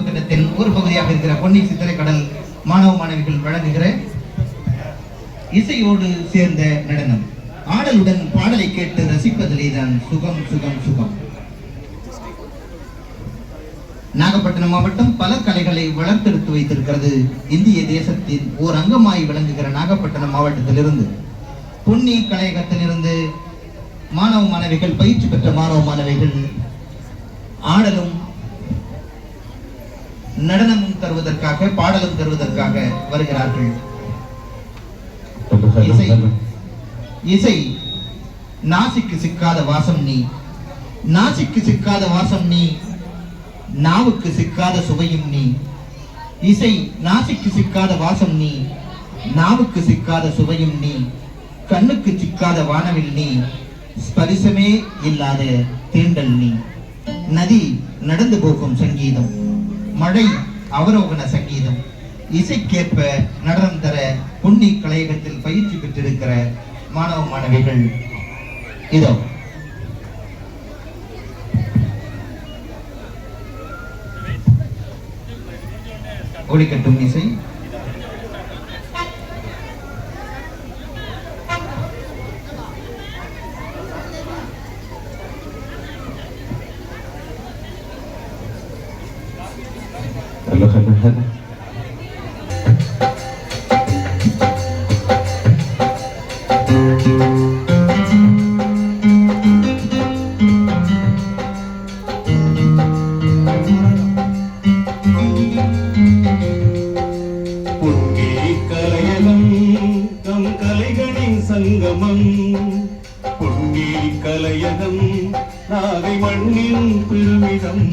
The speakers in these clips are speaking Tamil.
மீட்பு திட்டத்தின் ஒரு பகுதியாக இருக்கிற பொன்னி சித்திரைக்கடல் மாணவ மாணவிகள் வழங்குகிற இசையோடு சேர்ந்த நடனம். ஆடலுடன் பாடலை கேட்டு ரசிப்பதிலேதான் சுகம் சுகம் சுகம். நாகப்பட்டினம் மாவட்டம் பல கலைகளை வளர்த்தெடுத்து வைத்திருக்கிறது. இந்திய தேசத்தின் ஓர் அங்கமாய் விளங்குகிற நாகப்பட்டினம் மாவட்டத்திலிருந்து பொன்னி கலையகத்திலிருந்து மாணவ மாணவிகள், பயிற்சி பெற்ற மாணவ மாணவிகள் ஆடலும் நடனமும் தருவதற்காக, பாடலும் தருவதற்காக வருகிறார்கள். இசை நாசிக்கு சிக்காத வாசம் நீ, நாசிக்கு சிக்காத வாசம் நீ, நாவுக்கு சிக்காத சுவையும் நீ. இசை நாசிக்கு சிக்காத வாசம் நீ, நாவுக்கு சிக்காத சுவையும் நீ, கண்ணுக்கு சிக்காத வானவில் நீ, ஸ்பரிசமே இல்லாத தீண்டல் நீ. நதி நடந்து போகும் சங்கீதம், மழை அவரோகண சங்கீதம். இசைக்கேற்ப நடனம் தர பொன்னி கலையகத்தில் பயிற்சி பெற்றிருக்கிற மாணவ மாணவிகள் இதோ. ஒளிக்கட்டும் இசை. நாகை மண்ணின் பெருமிதம்.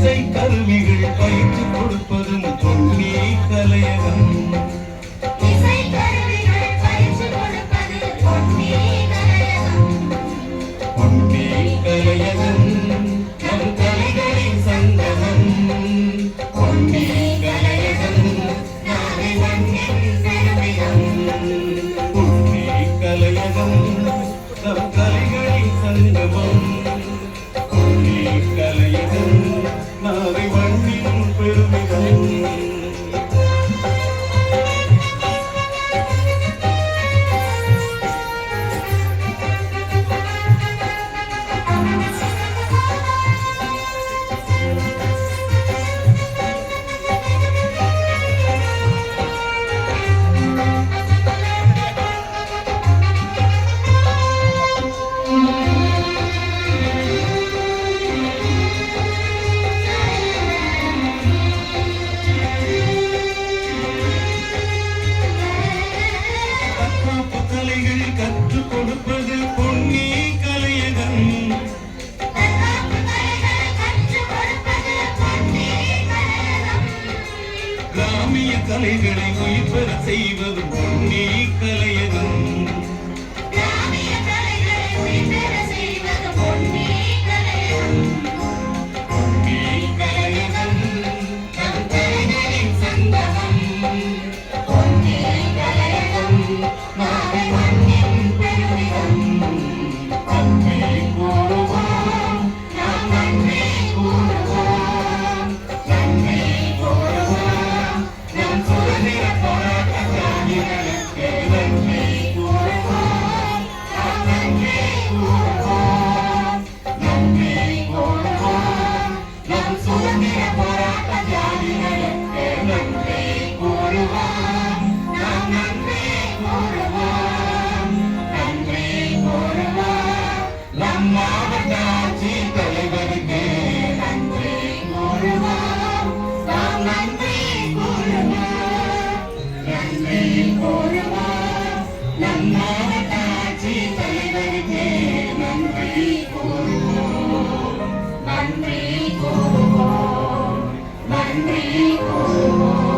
இசை கருவிகள் பயிற்சி கொடுப்பதும் பொன்னி கலையகம் இசை கருவிகள் பயிற்சி கொடுப்பது பொன்னி கலையகம். பொன்னி கலையகம் நம் கலைகளின் சங்கமம் பொன்னி கலையகம் நாளை மண்ணின் பெருமிதம் பொன்னி கலையகம் நம் கலைகளின் சங்கமம் பொன்னி கலையகம் நாளை மண்ணின் பெருமிதம் தற்காப்பு கலைகள் கற்றுக் கொடுப்பது பொன்னி கலையகம் தற்காப்பு கலைகளை கற்றுக் கொடுப்பது பொன்னி கலையகம். கிராமிய கலைகளை உயிர்பெற செய்வது பொன்னி கலையகம் கிராமிய கலைகளை உயிர்பெற செய்வது பொன்னி கலையகம். பொன்னி கலையகம் நம் கலைகளின் சங்கமம் பொன்னி கலையகம் நாளை மண்ணின் பெருமிதம். நன்றி கூறுவோம் நாம் நன்றி கூறுவோம். நன்றி கூறுவோம் நம் சுதந்திர போராட்ட தியாகிகளுக்கு நன்றி கூறுவோம் நாம் நன்றி கூறுவோம். நன்றி கூறுவோம் நம் சுதந்திர போராட்ட தியாகிகளுக்கு நன்றி கூறுவோம் நாம் நன்றி கூறுவோம் நன்றி கூறுவோம் நம் மாவட்ட ஆட்சி தலைவருக்கு நன்றி கூறுவோம் நாம் நன்றி கூறுவோம். நன்றி கூறுவோம் நம் மாவட்ட ஆட்சி தலைவருக்கு நன்றி கூறுவோம் நன்றி கூறுவோம். நன்றி கூறுவோம்.